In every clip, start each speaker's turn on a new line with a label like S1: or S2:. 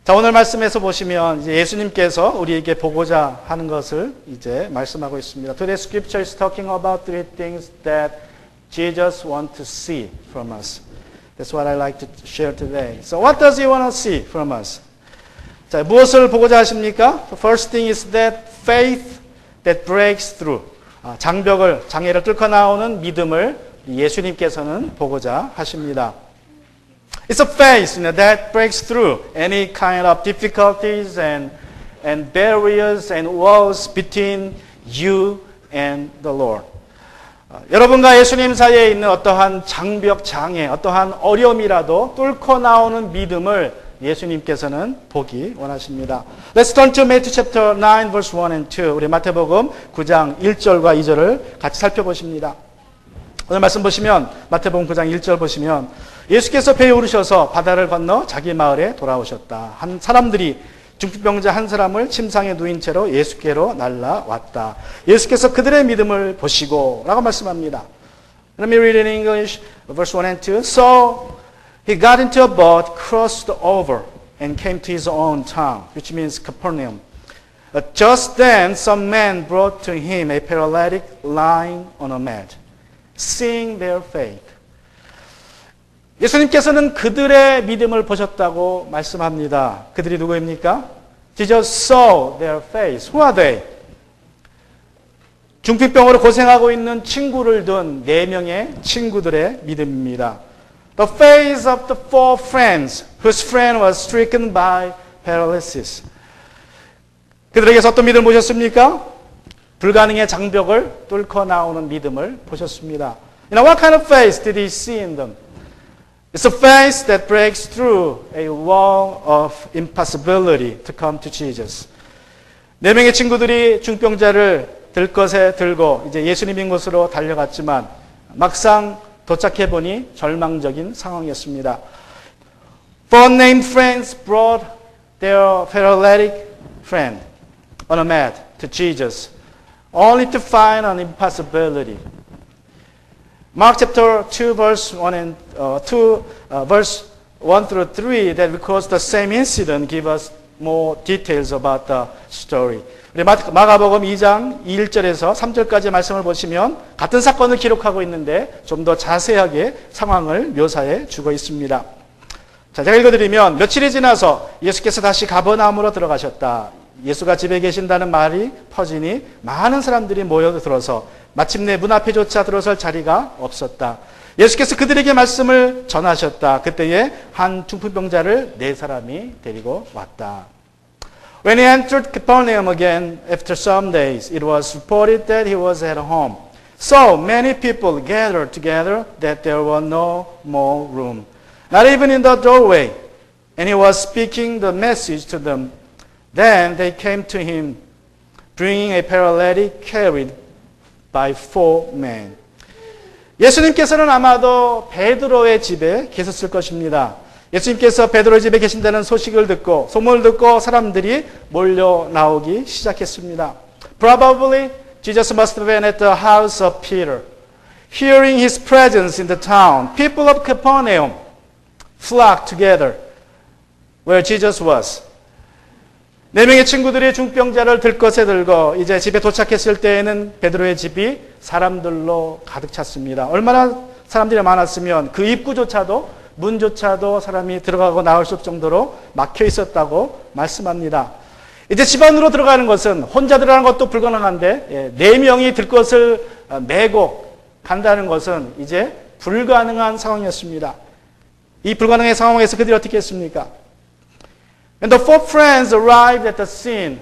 S1: 자, 오늘 말씀에서 보시면 이제 예수님께서 우리에게 보고자 하는 것을 이제 말씀하고 있습니다. Today's scripture is talking about three things that Jesus wants to see from us. That's what I like to share today. So what does he want to see from us? 자, 무엇을 보고자 하십니까? The first thing is that faith that breaks through. 장애를 뚫고 나오는 믿음을 예수님께서는 보고자 하십니다. It's a faith that breaks through any kind of difficulties and barriers and walls between you and the Lord. 여러분과 예수님 사이에 있는 어떠한 장벽, 장애, 어떠한 어려움이라도 뚫고 나오는 믿음을 예수님께서는 보기 원하십니다. Let's turn to Matthew chapter 9 verse 1 and 2. 우리 마태복음 9장 1절과 2절을 같이 살펴보십니다. 오늘 말씀 보시면 마태복음 9장 1절 보시면 예수께서 배에 오르셔서 바다를 건너 자기 마을에 돌아오셨다. 한 사람들이 중풍병자 한 사람을 침상에 누인 채로 예수께로 날라왔다. 예수께서 그들의 믿음을 보시고 라고 말씀합니다. Let me read in English verse 1 and 2. So he got into a boat, crossed over and came to his own town, which means Capernaum. Just then some men brought to him a paralytic lying on a mat. Seeing their faith. 예수님께서는 그들의 믿음을 보셨다고 말씀합니다. 그들이 누구입니까? Jesus saw their faith. Who are they? 중풍병으로 고생하고 있는 친구를 둔 4명의 친구들의 믿음입니다. The faith of the 4 friends whose friend was stricken by paralysis. 그들에게서 어떤 믿음을 보셨습니까? 불가능의 장벽을 뚫고 나오는 믿음을 보셨습니다. You know, what kind of faith did he see in them? It's a faith that breaks through a wall of impossibility to come to Jesus. 4명의 친구들이 중병자를 들것에 들고 이제 예수님인 곳으로 달려갔지만 막상 도착해 보니 절망적인 상황이었습니다. 4 named friends brought their paralytic friend on a mat to Jesus, only to find an impossibility. Mark chapter 2 verse 1 and verse 1 through 3 that records the same incident give us more details about the story. 우리 마가복음 2장 1절에서 3절까지 말씀을 보시면 같은 사건을 기록하고 있는데 좀 더 자세하게 상황을 묘사해 주고 있습니다. 자, 제가 읽어드리면 며칠이 지나서 예수께서 다시 가버나움으로 들어가셨다. 예수가 집에 계신다는 말이 퍼지니 많은 사람들이 모여들어서 마침내 문 앞에조차 들어설 자리가 없었다. 예수께서 그들에게 말씀을 전하셨다. 그때에 한 중풍병자를 4사람이 데리고 왔다. When he entered Capernaum again after some days, it was reported that he was at home. So many people gathered together that there was no more room, not even in the doorway. And he was speaking the message to them. Then they came to him, bringing a paralytic carried by 4 men. 예수님께서는 아마도 베드로의 집에 계셨을 것입니다. 예수님께서 베드로의 집에 계신다는 소식을 듣고 소문을 듣고 사람들이 몰려 나오기 시작했습니다. Probably Jesus must have been at the house of Peter. Hearing his presence in the town, people of Capernaum flocked together where Jesus was. 4명의 친구들이 중병자를 들것에 들고 이제 집에 도착했을 때에는 베드로의 집이 사람들로 가득 찼습니다. 얼마나 사람들이 많았으면 그 입구조차도 문조차도 사람이 들어가고 나올 수 없을 정도로 막혀 있었다고 말씀합니다. 이제 집 안으로 들어가는 것은 혼자 들어가는 것도 불가능한데 4명이 들것을 메고 간다는 것은 이제 불가능한 상황이었습니다. 이 불가능한 상황에서 그들이 어떻게 했습니까? When the 4 friends arrived at the scene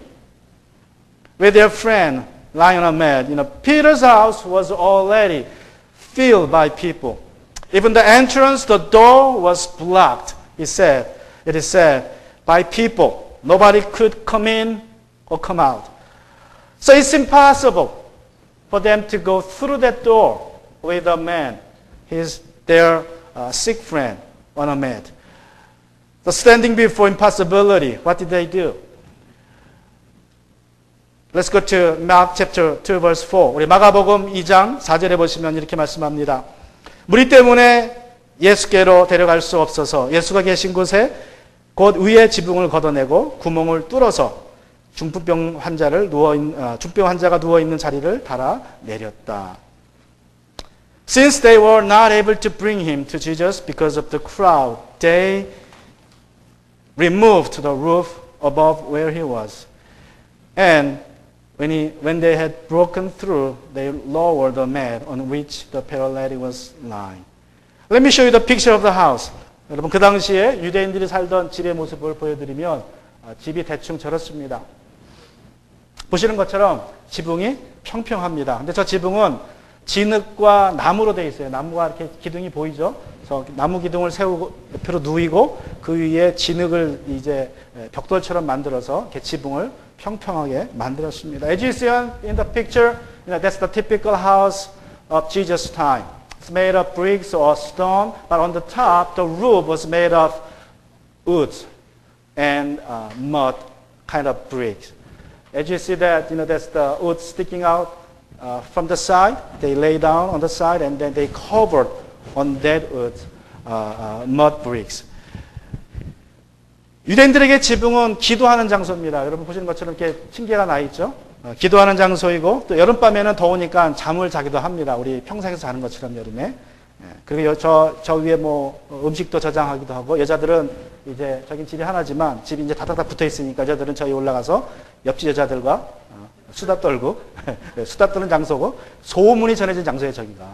S1: with their friend lying on a mat, Peter's house was already filled by people. Even the entrance, the door was blocked, it is said, by people. Nobody could come in or come out. So it's impossible for them to go through that door with a man, their sick friend on a mat. So standing before impossibility, what did they do? Let's go to Mark chapter 2 verse 4. 우리 마가복음 2장 4절에 보시면 이렇게 말씀합니다. 무리 때문에 예수께로 데려갈 수 없어서 예수가 계신 곳에 곧 위에 지붕을 걷어내고 구멍을 뚫어서 중풍병 환자가 누워있는 자리를 달아내렸다. Since they were not able to bring him to Jesus because of the crowd, they removed the roof above where he was. And when they had broken through, they lowered the mat on which the paralytic was lying. Let me show you the picture of the house. 여러분, 그 당시에 유대인들이 살던 집의 모습을 보여드리면 집이 대충 저렇습니다. 보시는 것처럼 지붕이 평평합니다. 근데 저 지붕은 진흙과 나무로 되어 있어요. 나무가 이렇게 기둥이 보이죠? 그래서 나무 기둥을 세우고 옆으로 누이고 그 위에 진흙을 이제 벽돌처럼 만들어서 이렇게 지붕을 평평하게 만들었습니다. As you see in the picture, that's the typical house of Jesus' time. It's made of bricks or stone, but on the top, the roof was made of wood and mud kind of bricks. As you see that, that's the wood sticking out from the side. They lay down on the side and then they covered on that wood mud bricks. 유대인들에게 지붕은 기도하는 장소입니다. 여러분 보시는 것처럼 이렇게 층계가 나 있죠. 기도하는 장소이고 또 여름밤에는 더우니까 잠을 자기도 합니다. 우리 평상에서 자는 것처럼 여름에. 그리고 저 위에 뭐 음식도 저장하기도 하고 여자들은 이제 저긴 집이 하나지만 집이 이제 다닥다닥 붙어 있으니까 여자들은 저기 올라가서 옆집 여자들과 수다 떨고 수다 떠는 장소고 소문이 전해진 장소에 저기가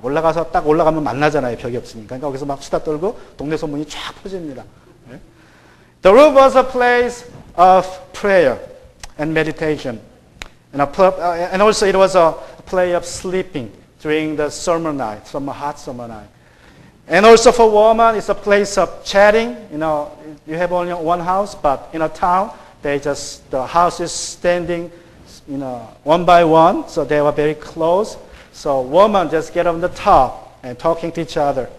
S1: 올라가서 딱 올라가면 만나잖아요. 벽이 없으니까. 그러니까 거기서 막 수다 떨고 동네 소문이 쫙 퍼집니다. The roof was a place of prayer and meditation. And also it was a place of sleeping during the summer night, hot summer night. And also for women, it's a place of chatting. You have only one house, but in a town, the house is standing, one by one, so they were very close. So women just get on the top and talking to each other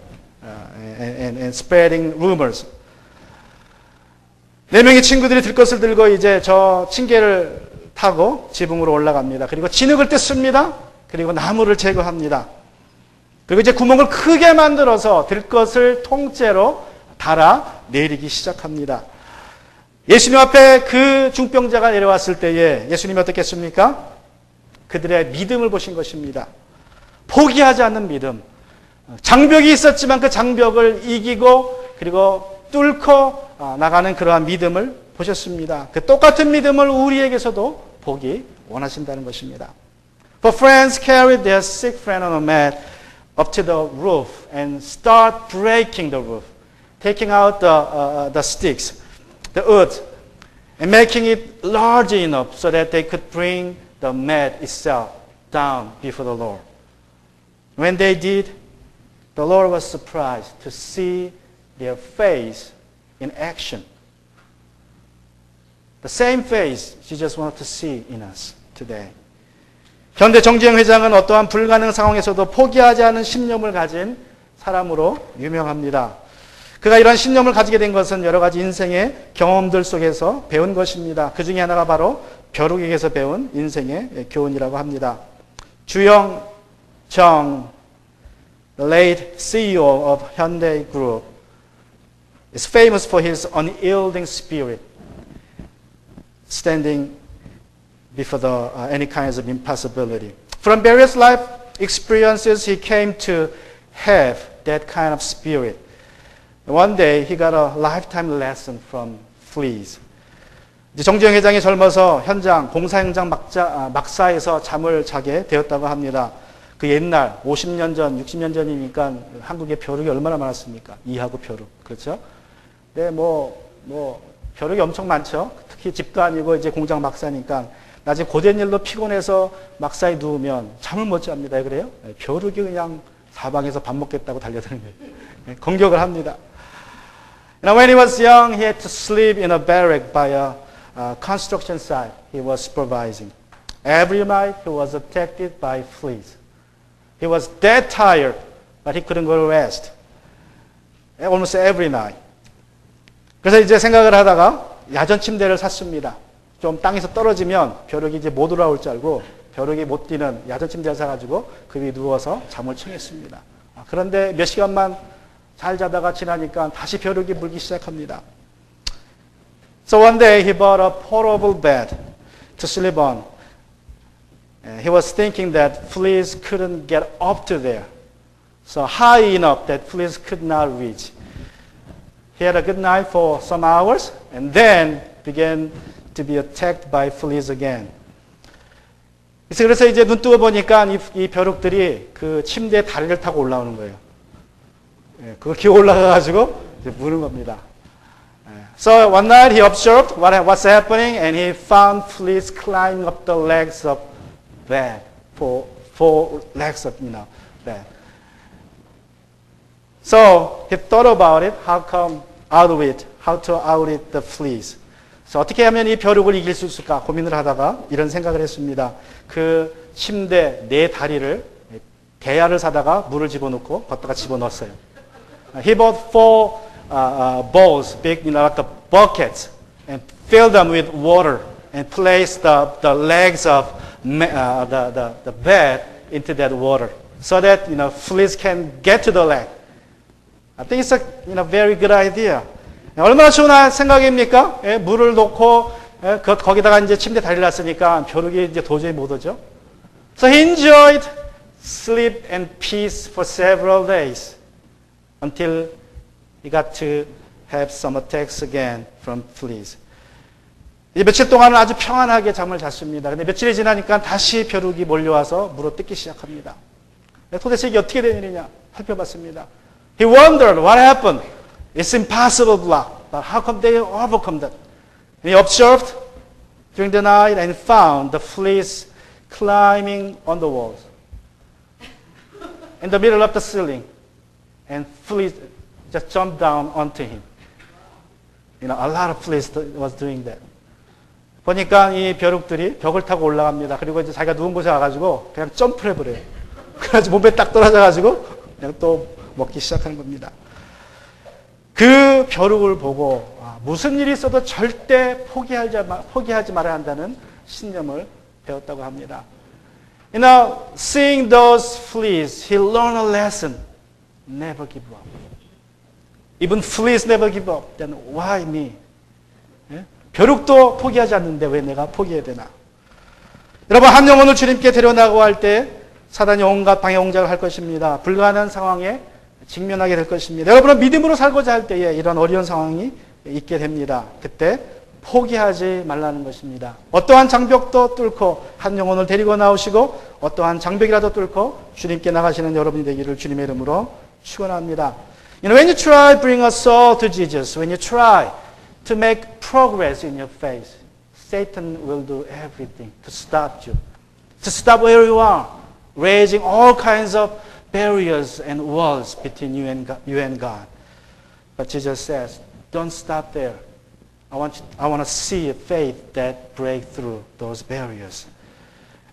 S1: and spreading rumors. 4명의 친구들이 들것을 들고 이제 저 층계를 타고 지붕으로 올라갑니다. 그리고 진흙을 뜯습니다. 그리고 나무를 제거합니다. 그리고 이제 구멍을 크게 만들어서 들것을 통째로 달아 내리기 시작합니다. 예수님 앞에 그 중병자가 내려왔을 때에 예수님이 어떻게 했습니까? 그들의 믿음을 보신 것입니다. 포기하지 않는 믿음. 장벽이 있었지만 그 장벽을 이기고 그리고 뚫고 나가는 그러한 믿음을 보셨습니다. 그 똑같은 믿음을 우리에게서도 보기 원하신다는 것입니다. For friends carried their sick friend on a mat up to the roof and start breaking the roof, taking out the sticks, the wood, and making it large enough so that they could bring the mat itself down before the Lord. When they did, the Lord was surprised to see their face in action. The same face Jesus wanted to see in us today. 현대 정지영 회장은 어떠한 불가능 상황에서도 포기하지 않은 신념을 가진 사람으로 유명합니다. 그가 이런 신념을 가지게 된 것은 여러 가지 인생의 경험들 속에서 배운 것입니다. 그 중에 하나가 바로 벼룩에게서 배운 인생의 교훈이라고 합니다. 주영 정, the late CEO of Hyundai Group, is famous for his unyielding spirit, standing before any kinds of impossibility. From various life experiences, he came to have that kind of spirit. One day, he got a lifetime lesson from fleas. 정지영 회장이 젊어서 공사 현장 막사에서 잠을 자게 되었다고 합니다. 그 옛날 50년 전, 60년 전이니까 한국에 벼룩이 얼마나 많았습니까? 이하고 벼룩, 그렇죠? 네, 벼룩이 엄청 많죠. 특히 집도 아니고 이제 공장 막사니까 낮에 고된 일로 피곤해서 막사에 누우면 잠을 못 잡니다. 그래요? 벼룩이 그냥 사방에서 밥 먹겠다고 달려드는 거예요. 공격을 합니다. When he was young, he had to sleep in a barrack by a construction site he was supervising. Every night he was attacked by fleas. He was dead tired, but he couldn't go to rest. Almost every night. 그래서 이제 생각을 하다가 야전 침대를 샀습니다. 좀 땅에서 떨어지면 벼룩이 이제 못 올라올 줄 알고 벼룩이 못 뛰는 야전 침대를 사가지고 그 위에 누워서 잠을 청했습니다. 그런데 몇 시간만 잘 자다가 지나니까 다시 벼룩이 물기 시작합니다. So one day he bought a portable bed to sleep on. He was thinking that fleas couldn't get up to there. So high enough that fleas could not reach. He had a good night for some hours and then began to be attacked by fleas again. 그래서 이제 눈 뜨고 보니까 이 벼룩들이 그 침대에 다리를 타고 올라오는 거예요. 그걸 기어 올라가가지고 이제 무는 겁니다. So one night he observed what's happening and he found fleas climbing up the legs of bed, four legs of bed. So he thought about it, how to outwit the fleas. So 어떻게 하면 이 벼룩을 이길 수 있을까 고민을 하다가 이런 생각을 했습니다. 그 침대 네 다리를 대야를 사다가 물을 집어넣고 걷다가 집어넣었어요. He bought four bowls, big, like buckets, and filled them with water, and placed the legs of the bed into that water, so that fleas can get to the leg. I think it's a very good idea. 얼마나 좋은 생각입니까? 물을 놓고 거기다가 이제 침대 다리를 놨으니까 벼룩이 이제 도저히 못 오죠. So he enjoyed sleep and peace for several days until he got to have some attacks again from fleas. 이제 며칠 동안은 아주 평안하게 잠을 잤습니다. 근데 며칠이 지나니까 다시 벼룩이 몰려와서 물어 뜯기 시작합니다. 도대체 이게 어떻게 된 일이냐 살펴봤습니다. He wondered what happened. It's impossible block, but how come they overcome that? And he observed during the night and found the fleas climbing on the walls in the middle of the ceiling, and fleas just jumped down onto him. A lot of fleas was doing that. 보니까 이 벼룩들이 벽을 타고 올라갑니다. 그리고 이제 자기가 누운 곳에 와가지고 그냥 점프를 해버려요. 그래가지고 몸에 딱 떨어져가지고 그냥 또 먹기 시작하는 겁니다. 그 벼룩을 보고 무슨 일이 있어도 절대 포기하지 말아야 한다는 신념을 배웠다고 합니다. Seeing those fleas, he learned a lesson. Never give up. Even fleas never give up. Then why me? 벼룩도 포기하지 않는데 왜 내가 포기해야 되나? 여러분, 한 영혼을 주님께 데려나가고 할 때 사단이 온갖 방해 공작을 할 것입니다. 불가능한 상황에 직면하게 될 것입니다. 여러분은 믿음으로 살고자 할 때에 이런 어려운 상황이 있게 됩니다. 그때 포기하지 말라는 것입니다. 어떠한 장벽도 뚫고 한 영혼을 데리고 나오시고 어떠한 장벽이라도 뚫고 주님께 나가시는 여러분이 되기를 주님의 이름으로 축원합니다. When you try bring a soul to Jesus, when you try to make progress in your faith, Satan will do everything to stop you, to stop where you are, raising all kinds of barriers and walls between you and God. But Jesus says, don't stop there. I want to see a faith that breaks through those barriers.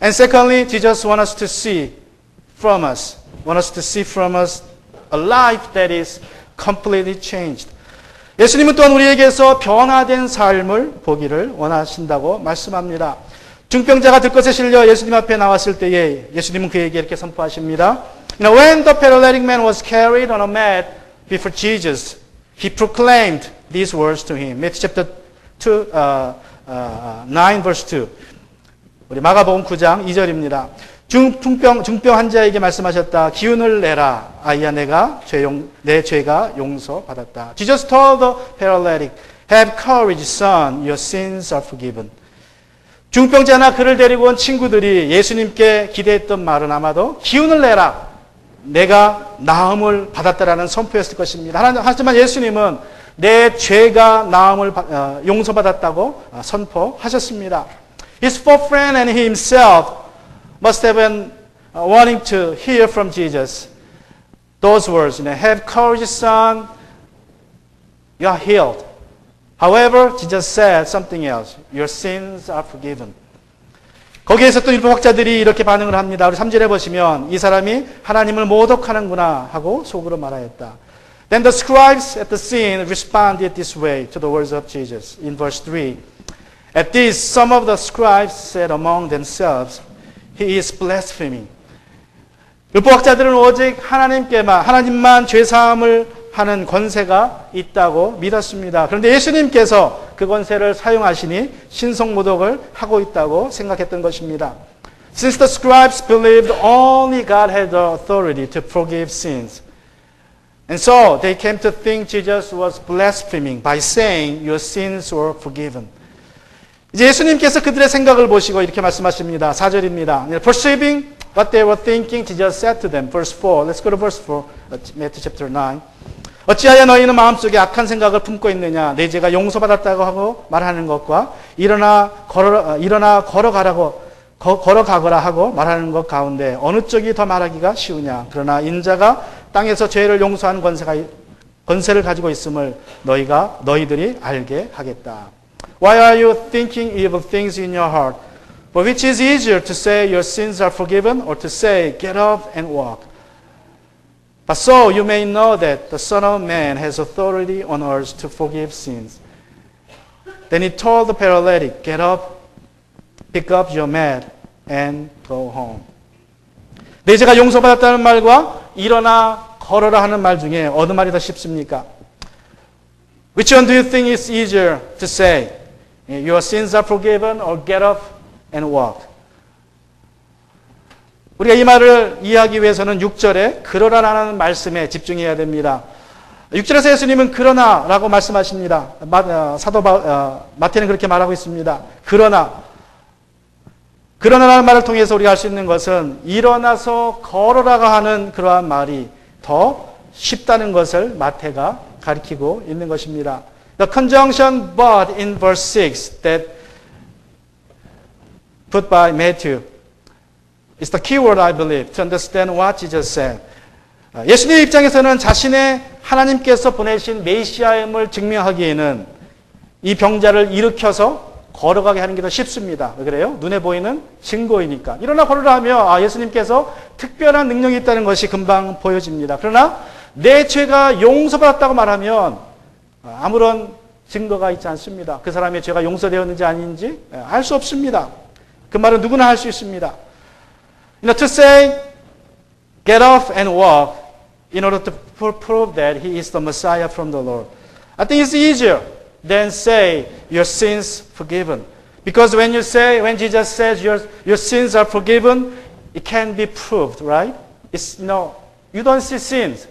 S1: And secondly, Jesus wants us to see from us a life that is completely changed. 예수님은 또한 우리에게서 변화된 삶을 보기를 원하신다고 말씀합니다. 중병자가 들것에 실려 예수님 앞에 나왔을 때에 예수님은 그에게 이렇게 선포하십니다. When the paralytic man was carried on a mat before Jesus, he proclaimed these words to him. Matthew chapter 9 verse 2. 우리 마가복음 9장 2절입니다. 중병 환자에게 말씀하셨다. 기운을 내라. 아이야, 내 죄가 용서받았다. Jesus told the paralytic, have courage, son, your sins are forgiven. 중병자나 그를 데리고 온 친구들이 예수님께 기대했던 말은 아마도 기운을 내라. 내가 나음을 받았다라는 선포였을 것입니다. 하지만 예수님은 내 죄가 나음을 용서받았다고 선포하셨습니다. His four friend and he himself must have been wanting to hear from Jesus those words, have courage, son, you are healed. However, Jesus said something else. Your sins are forgiven. 거기에서 또 일부 학자들이 이렇게 반응을 합니다. 우리 3절에 보시면 이 사람이 하나님을 모독하는구나 하고 속으로 말하였다. Then the scribes at the scene responded this way to the words of Jesus. In verse 3, at this, some of the scribes said among themselves, He is blaspheming. 율법학자들은 오직 하나님만 죄사함을 하는 권세가 있다고 믿었습니다. 그런데 예수님께서 그 권세를 사용하시니 신성모독을 하고 있다고 생각했던 것입니다. Since the scribes believed only God had the authority to forgive sins, and so they came to think Jesus was blaspheming by saying your sins were forgiven. 이제 예수님께서 그들의 생각을 보시고 이렇게 말씀하십니다. 4절입니다. Perceiving what they were thinking, Jesus said to them, verse 4. Let's go to verse 4, Matthew chapter 9. 어찌하여 너희는 마음속에 악한 생각을 품고 있느냐? 내 죄가 용서받았다고 하고 말하는 것과 일어나 걸어가거라 하고 말하는 것 가운데 어느 쪽이 더 말하기가 쉬우냐? 그러나 인자가 땅에서 죄를 용서하는 권세를 가지고 있음을 너희들이 알게 하겠다. Why are you thinking evil things in your heart? But which is easier to say your sins are forgiven or to say get up and walk? But so you may know that the Son of Man has authority on earth to forgive sins. Then he told the paralytic, get up, pick up your mat, and go home. 내 죄가 용서받았다는 말과 일어나 걸어라 하는 말 중에 어느 말이 더 쉽습니까? Which one do you think is easier to say? Your sins are forgiven or get up and walk? 우리가 이 말을 이해하기 위해서는 6절에 그러라라는 말씀에 집중해야 됩니다. 6절에서 예수님은 그러나라고 말씀하십니다. 사도 마태는 그렇게 말하고 있습니다. 그러나라는 말을 통해서 우리가 알 수 있는 것은 일어나서 걸어라고 하는 그러한 말이 더 쉽다는 것을 마태가 가리키고 있는 것입니다. The conjunction but in verse 6 that put by Matthew is the key word I believe to understand what Jesus said. 예수님 입장에서는 자신의 하나님께서 보내신 메시아임을 증명하기에는 이 병자를 일으켜서 걸어가게 하는 게 더 쉽습니다. 왜 그래요? 눈에 보이는 증거이니까. 일어나 걸으라 하며 예수님께서 특별한 능력이 있다는 것이 금방 보여집니다. 그러나 내 죄가 용서받았다고 말하면 아무런 증거가 있지 않습니다. 그 사람의 죄가 용서되었는지 아닌지 알 수 없습니다. 그 말은 누구나 할 수 있습니다. To say, get up and walk in order to prove that he is the Messiah from the Lord. I think it's easier than say, your sins forgiven. Because when Jesus says your sins are forgiven, it can be proved, right? It's, you don't see sins.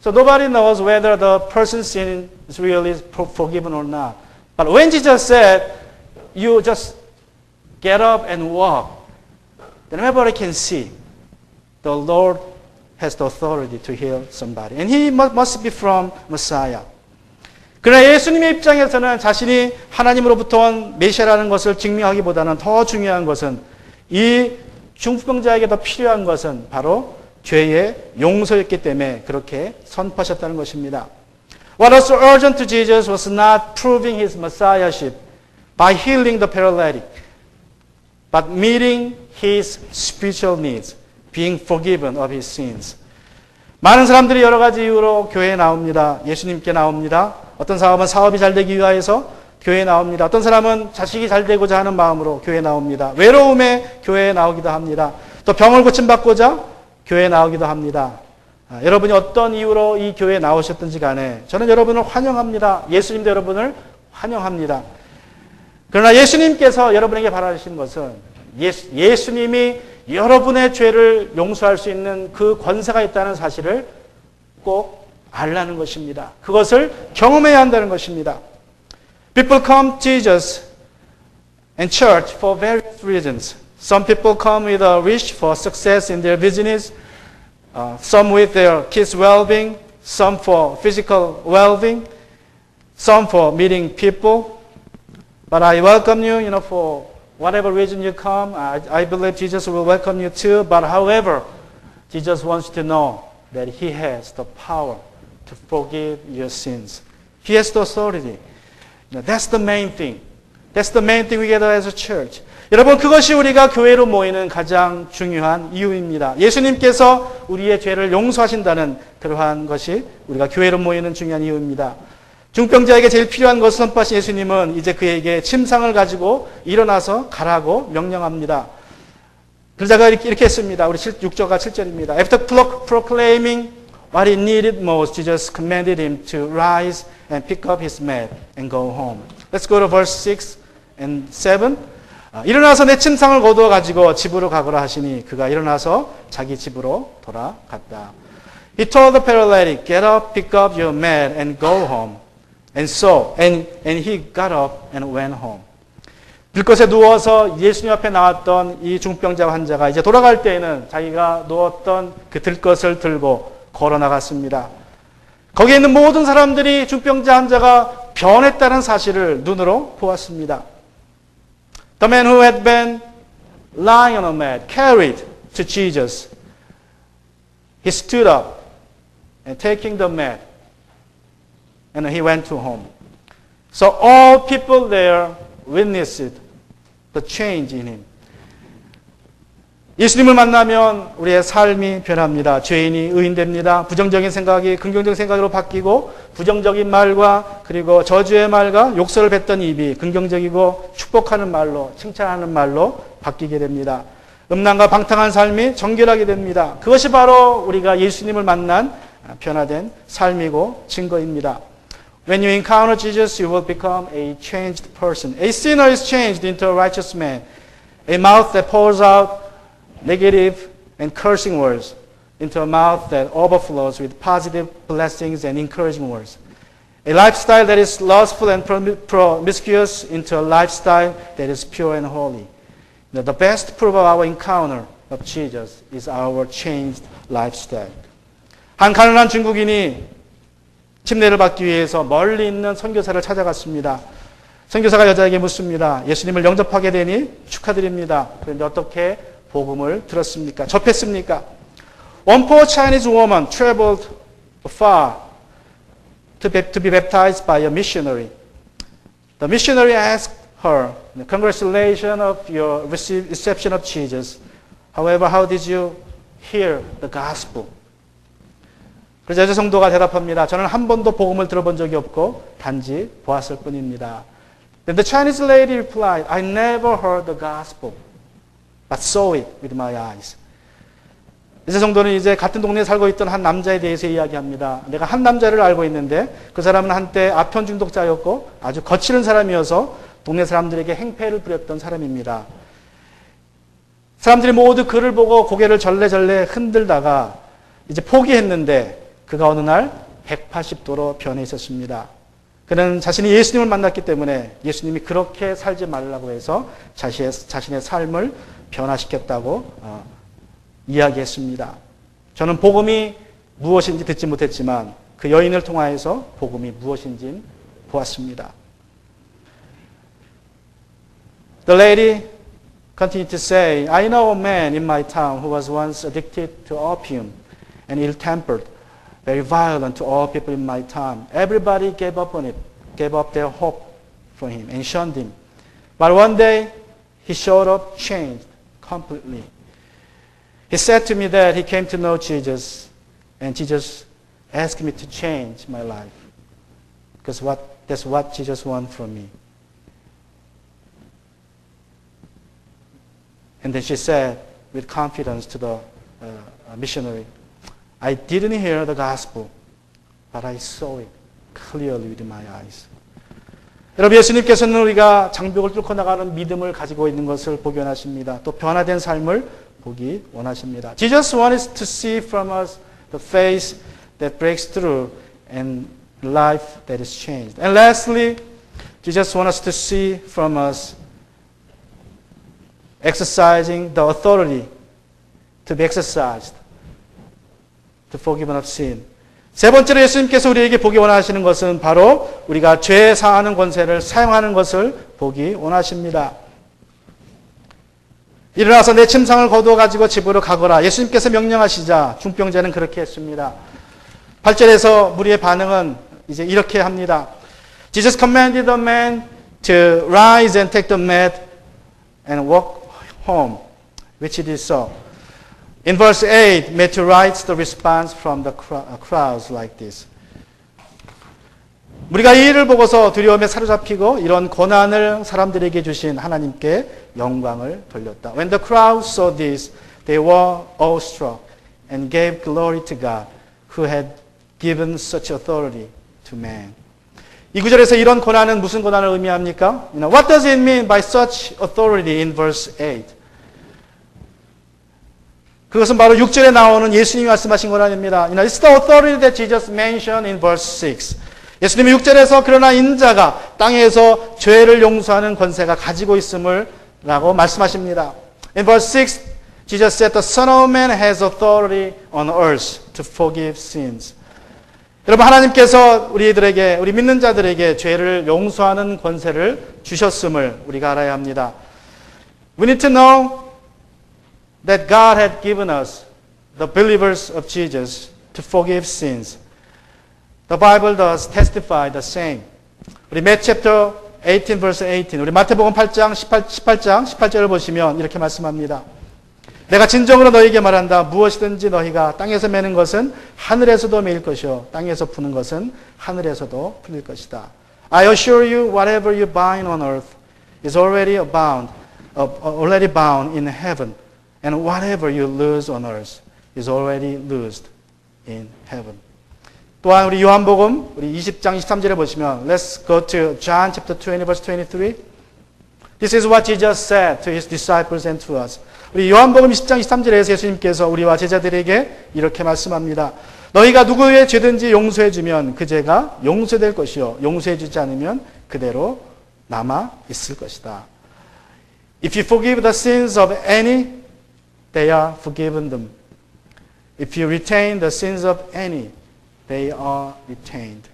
S1: So nobody knows whether the person's sin is really forgiven or not. But when Jesus said, you just get up and walk, then everybody can see the Lord has the authority to heal somebody. And he must be from Messiah. 그러나 예수님의 입장에서는 자신이 하나님으로부터 온 메시아라는 것을 증명하기보다는 더 중요한 것은 이 중풍병자에게 더 필요한 것은 바로 죄의 용서였기 때문에 그렇게 선포하셨다는 것입니다. What was urgent to Jesus was not proving his messiahship by healing the paralytic, but meeting his spiritual needs, being forgiven of his sins. 많은 사람들이 여러 가지 이유로 교회에 나옵니다. 예수님께 나옵니다. 어떤 사람은 사업이 잘 되기 위하여서 교회에 나옵니다. 어떤 사람은 자식이 잘 되고자 하는 마음으로 교회에 나옵니다. 외로움에 교회에 나오기도 합니다. 또 병을 고침받고자 교회에 나오기도 합니다. 여러분이 어떤 이유로 이 교회에 나오셨든지 간에 저는 여러분을 환영합니다. 예수님도 여러분을 환영합니다. 그러나 예수님께서 여러분에게 바라시는 것은 예수님이 여러분의 죄를 용서할 수 있는 그 권세가 있다는 사실을 꼭 알라는 것입니다. 그것을 경험해야 한다는 것입니다. People come to Jesus and church for various reasons. Some people come with a wish for success in their business, some with their kids' well-being, some for physical well-being, some for meeting people. But I welcome you, for whatever reason you come. I believe Jesus will welcome you too. But however, Jesus wants you to know that He has the power to forgive your sins. He has the authority. That's the main thing. That's the main thing we gather as a church. 여러분, 그것이 우리가 교회로 모이는 가장 중요한 이유입니다. 예수님께서 우리의 죄를 용서하신다는 그러한 것이 우리가 교회로 모이는 중요한 이유입니다. 중병자에게 제일 필요한 것을 선포하신 예수님은 이제 그에게 침상을 가지고 일어나서 가라고 명령합니다. 그러자가 이렇게 했습니다. 우리 6절과 7절입니다. After proclaiming what he needed most, Jesus commanded him to rise and pick up his mat and go home. Let's go to verse 6 and 7. 일어나서 내 침상을 거두어 가지고 집으로 가거라 하시니 그가 일어나서 자기 집으로 돌아갔다. He told the paralytic, get up, pick up your mat and go home. And he got up and went home. 들것에 누워서 예수님 앞에 나왔던 이 중병자 환자가 이제 돌아갈 때에는 자기가 누웠던 그 들것을 들고 걸어 나갔습니다. 거기에 있는 모든 사람들이 중병자 환자가 변했다는 사실을 눈으로 보았습니다. The man who had been lying on a mat, carried to Jesus, he stood up and taking the mat, and he went to home. So all people there witnessed the change in him. 예수님을 만나면 우리의 삶이 변합니다. 죄인이 의인됩니다. 부정적인 생각이 긍정적인 생각으로 바뀌고 부정적인 말과 그리고 저주의 말과 욕설을 뱉던 입이 긍정적이고 축복하는 말로 칭찬하는 말로 바뀌게 됩니다. 음란과 방탕한 삶이 정결하게 됩니다. 그것이 바로 우리가 예수님을 만난 변화된 삶이고 증거입니다. When you encounter Jesus, you will become a changed person. A sinner is changed into a righteous man. A mouth that pours out negative and cursing words into a mouth that overflows with positive blessings and encouraging words. A lifestyle that is lustful and promiscuous into a lifestyle that is pure and holy. The best proof of our encounter of Jesus is our changed lifestyle. 한 가난한 중국인이 침례를 받기 위해서 멀리 있는 선교사를 찾아갔습니다. 선교사가 여자에게 묻습니다. 예수님을 영접하게 되니 축하드립니다. 그런데 어떻게 복음을 들었습니까? 접했습니까? One poor Chinese woman traveled far to be baptized by a missionary. The missionary asked her, congratulations of your reception of Jesus. However, how did you hear the gospel? 그래서 여자 성도가 대답합니다. 저는 한 번도 복음을 들어본 적이 없고 단지 보았을 뿐입니다. Then the Chinese lady replied, I never heard the gospel, but saw it with my eyes. 여자 성도는 이제 같은 동네에 살고 있던 한 남자에 대해서 이야기합니다. 내가 한 남자를 알고 있는데 그 사람은 한때 아편 중독자였고 아주 거칠은 사람이어서 동네 사람들에게 행패를 부렸던 사람입니다. 사람들이 모두 그를 보고 고개를 절레절레 흔들다가 이제 포기했는데 그가 어느 날 180도로 변해 있었습니다. 그는 자신이 예수님을 만났기 때문에 예수님이 그렇게 살지 말라고 해서 자신의 삶을 변화시켰다고 이야기했습니다. 저는 복음이 무엇인지 듣지 못했지만 그 여인을 통하여서 복음이 무엇인지 보았습니다. The lady continued to say, I know a man in my town who was once addicted to opium and ill-tempered, very violent to all people in my town. Everybody gave up on it, gave up their hope for him and shunned him. But one day, he showed up changed completely. He said to me that he came to know Jesus, and Jesus asked me to change my life. Because that's what Jesus wants from me. And then she said with confidence to the missionary, I didn't hear the gospel, but I saw it clearly with my eyes. 여러분, 예수님께서는 우리가 장벽을 뚫고 나가는 믿음을 가지고 있는 것을 보기 원하십니다. 또 변화된 삶을 보기 원하십니다. Jesus wants to see from us the faith that breaks through and life that is changed. And lastly, Jesus wants us to see from us exercising the authority to be exercised, the forgiveness of sin. 세 번째로 예수님께서 우리에게 보기 원하시는 것은 바로 우리가 죄 사하는 권세를 사용하는 것을 보기 원하십니다. 일어나서 내 침상을 거두어 가지고 집으로 가거라. 예수님께서 명령하시자 중병자는 그렇게 했습니다. 8절에서 무리의 반응은 이제 이렇게 합니다. Jesus commanded the man to rise and take the mat and walk home, which it is so. In verse 8, Matthew writes the response from the crowds like this. 우리가 이 일을 보고서 두려움에 사로잡히고 이런 고난을 사람들에게 주신 하나님께 영광을 돌렸다. When the crowd saw this, they were awestruck and gave glory to God, who had given such authority to man. 이 구절에서 이런 권한은 무슨 권한을 의미합니까? What does it mean by such authority in verse 8? 그것은 바로 6절에 나오는 예수님이 말씀하신 권한입니다. It's the authority that Jesus mentioned in verse 6. 예수님이 6절에서 그러나 인자가 땅에서 죄를 용서하는 권세가 가지고 있음을 라고 말씀하십니다. In verse 6, Jesus said, The Son of Man has authority on earth to forgive sins. 여러분, 하나님께서 우리들에게, 우리 믿는 자들에게 죄를 용서하는 권세를 주셨음을 우리가 알아야 합니다. We need to know that God had given us, the believers of Jesus, to forgive sins. The Bible does testify the same. 우리 Matthew chapter 18 verse 18, 우리 마태복음 8장 18절을 보시면 이렇게 말씀합니다. 내가 진정으로 너희에게 말한다. 무엇이든지 너희가 땅에서 매는 것은 하늘에서도 매일 것이요 땅에서 푸는 것은 하늘에서도 풀릴 것이다. I assure you, whatever you bind on earth is already bound in heaven, and whatever you loose on earth is already loosed in heaven. 또한 우리 요한복음 우리 20장 23절에 보시면 Let's go to John chapter 20 verse 23. This is what Jesus said to his disciples and to us. 우리 요한복음 10장 23절에서 예수님께서 우리와 제자들에게 이렇게 말씀합니다. 너희가 누구의 죄든지 용서해 주면 그 죄가 용서될 것이요 용서해 주지 않으면 그대로 남아 있을 것이다. If you forgive the sins of any, they are forgiven them. If you retain the sins of any, they are retained.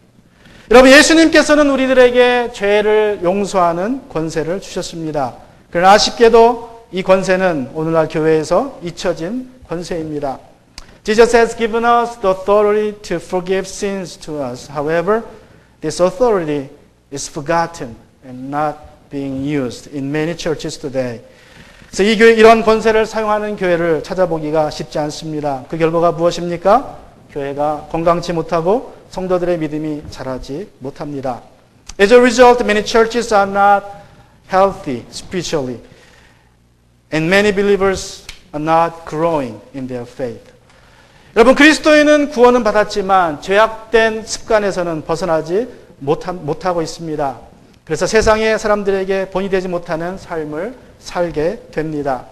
S1: 여러분, 예수님께서는 우리들에게 죄를 용서하는 권세를 주셨습니다. 그러나 아쉽게도 이 권세는 오늘날 교회에서 잊혀진 권세입니다. Jesus has given us the authority to forgive sins to us. However, this authority is forgotten and not being used in many churches today. 그래서 이 교회, 이런 권세를 사용하는 교회를 찾아보기가 쉽지 않습니다. 그 결과가 무엇입니까? 교회가 건강치 못하고 성도들의 믿음이 자라지 못합니다. As a result, many churches are not healthy spiritually, and many believers are not growing in their faith. 여러분, 그리스도인은 구원은 받았지만 죄악된 습관에서는 벗어나지 못하고 있습니다. 그래서 세상의 사람들에게 본이 되지 못하는 삶을 살게 됩니다.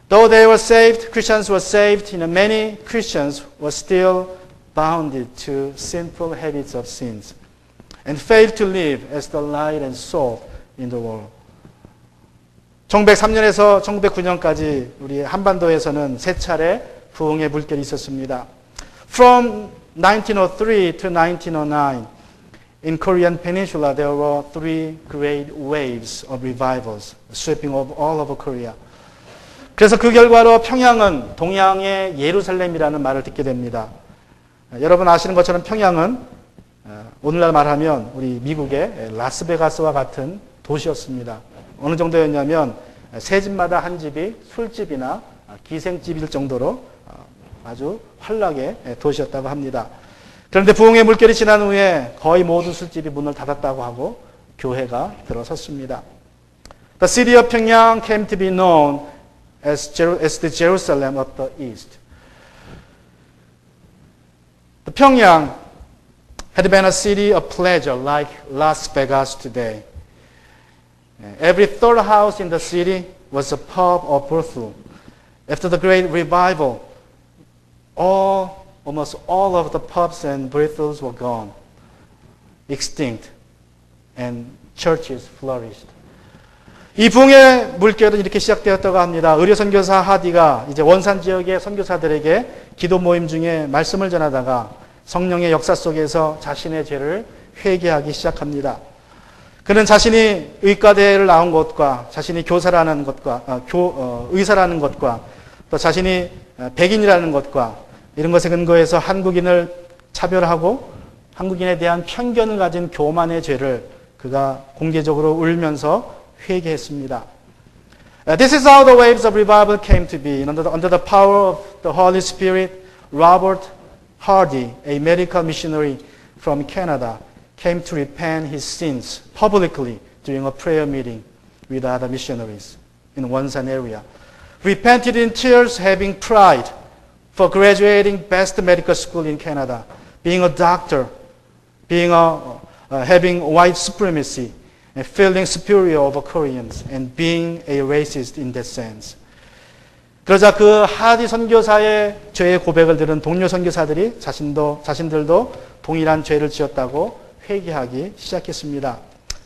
S1: Though they were saved, Christians were saved, many Christians were still bounded to sinful habits of sins and failed to live as the light and salt in the world. 1903년에서 1909년까지 우리 한반도에서는 세 차례 부흥의 물결이 있었습니다. From 1903 to 1909, in Korean Peninsula, there were three great waves of revivals sweeping over all over Korea. 그래서 그 결과로 평양은 동양의 예루살렘이라는 말을 듣게 됩니다. 여러분 아시는 것처럼 평양은 오늘날 말하면 우리 미국의 라스베가스와 같은 도시였습니다. 어느 정도였냐면 세 집마다 한 집이 술집이나 기생집일 정도로 아주 활락의 도시였다고 합니다. 그런데 부흥의 물결이 지난 후에 거의 모든 술집이 문을 닫았다고 하고 교회가 들어섰습니다. The city of Pyongyang came to be known as the Jerusalem of the East. The Pyongyang had been a city of pleasure like Las Vegas today. Every third house in the city was a pub or brothel. After the great revival, almost all of the pubs and brothels were gone, extinct, and churches flourished. 이 부흥의 물결은 이렇게 시작되었다고 합니다. 의료 선교사 하디가 이제 원산 지역의 선교사들에게 기도 모임 중에 말씀을 전하다가 성령의 역사 속에서 자신의 죄를 회개하기 시작합니다. 그는 자신이 의과대를 나온 것과 자신이 교사라는 것과 의사라는 것과 또 자신이 백인이라는 것과 이런 것에 근거해서 한국인을 차별하고 한국인에 대한 편견을 가진 교만의 죄를 그가 공개적으로 울면서 회개했습니다. This is how the waves of revival came to be. Under the power of the Holy Spirit, Robert Hardy, a medical missionary from Canada, came to repent his sins publicly during a prayer meeting with other missionaries in Wonsan area. Repented in tears, having pride for graduating best medical school in Canada, being a doctor, being a having white supremacy and feeling superior over Koreans and being a racist in that sense. 그러자 그 하디 선교사의 죄의 고백을 들은 동료 선교사들이 자신들도 동일한 죄를 지었다고 회개하기 시작했습니다.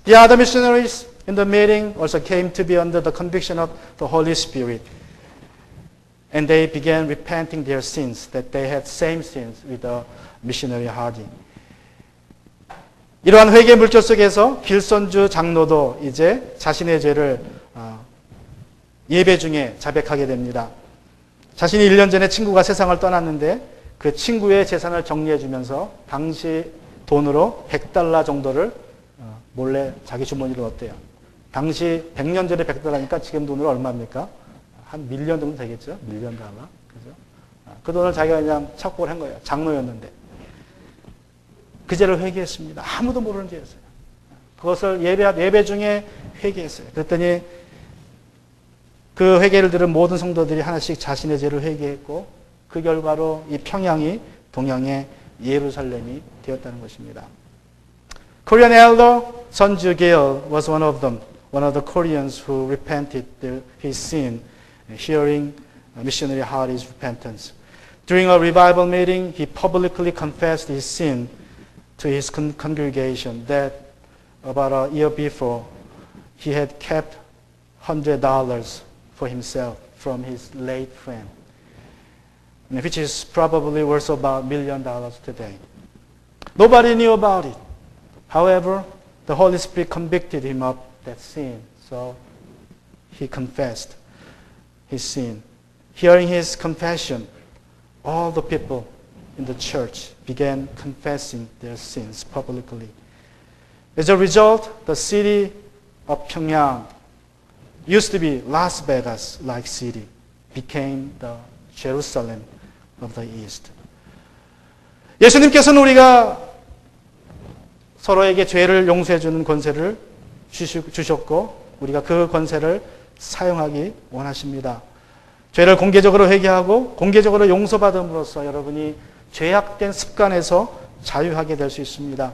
S1: The other missionaries in the meeting also came to be under the conviction of the Holy Spirit. And they began repenting their sins, that they had same sins with the missionary Hardy. 이러한 회개 물결 속에서 길선주 장로도 이제 자신의 죄를 예배 중에 자백하게 됩니다. 자신이 1년 전에 친구가 세상을 떠났는데 그 친구의 재산을 정리해 주면서 당시 돈으로 $100 정도를 몰래 자기 주머니로 넣었대요. 당시 100년 전에 $100니까 지금 돈으로 얼마입니까? 한 밀리언 정도 되겠죠? $1,000,000. 그죠? 그 돈을 자기가 그냥 착복을 한 거예요. 장로였는데. 그 죄를 회개했습니다. 아무도 모르는 죄였어요. 그것을 예배 중에 회개했어요. 그랬더니 그 회개를 들은 모든 성도들이 하나씩 자신의 죄를 회개했고 그 결과로 이 평양이 동양의 예루살렘이 되었다는 것입니다. Korean elder Sunju Gil was one of them, one of the Koreans who repented his sin, hearing missionary Hardy's repentance. During a revival meeting, he publicly confessed his sin to his congregation that about a year before he had kept $100 for himself from his late friend, which is probably worth about $1 million today. Nobody knew about it. However, the Holy Spirit convicted him of that sin, so he confessed his sin. Hearing his confession, all the people in the church began confessing their sins publicly. As a result, the city of Pyongyang used to be Las Vegas-like city, became the Jerusalem of the East. 예수님께서는 우리가 서로에게 죄를 용서해 주는 권세를 주셨고 우리가 그 권세를 사용하기 원하십니다. 죄를 공개적으로 회개하고 공개적으로 용서받음으로써 여러분이 죄악된 습관에서 자유하게 될 수 있습니다.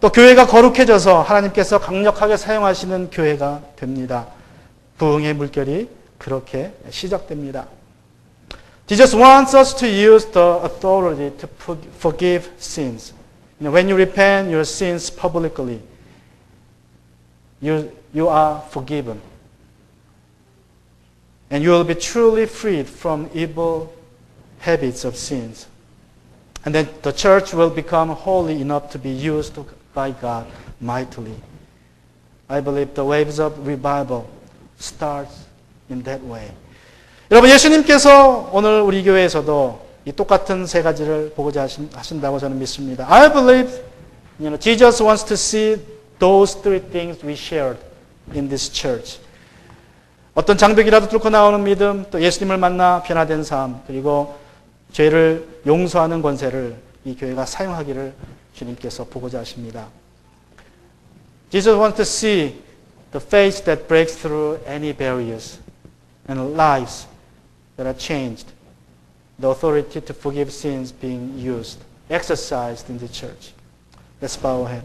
S1: 또 교회가 거룩해져서 하나님께서 강력하게 사용하시는 교회가 됩니다. 부흥의 물결이 그렇게 시작됩니다. Jesus wants us to use the authority to forgive sins. When you repent your sins publicly, you are forgiven. And you will be truly freed from evil habits of sins. And then the church will become holy enough to be used by God mightily. I believe the waves of revival starts in that way. 여러분, 예수님께서 오늘 우리 교회에서도 이 똑같은 세 가지를 보고자 하신다고 저는 믿습니다. I believe Jesus wants to see those three things we shared in this church. 어떤 장벽이라도 뚫고 나오는 믿음, 또 예수님을 만나 변화된 삶, 그리고 죄를 용서하는 권세를 이 교회가 사용하기를 주님께서 보고자 하십니다. Jesus wants to see the faith that breaks through any barriers and lives that are changed. The authority to forgive sins being used, exercised in the church. Let's bow our head.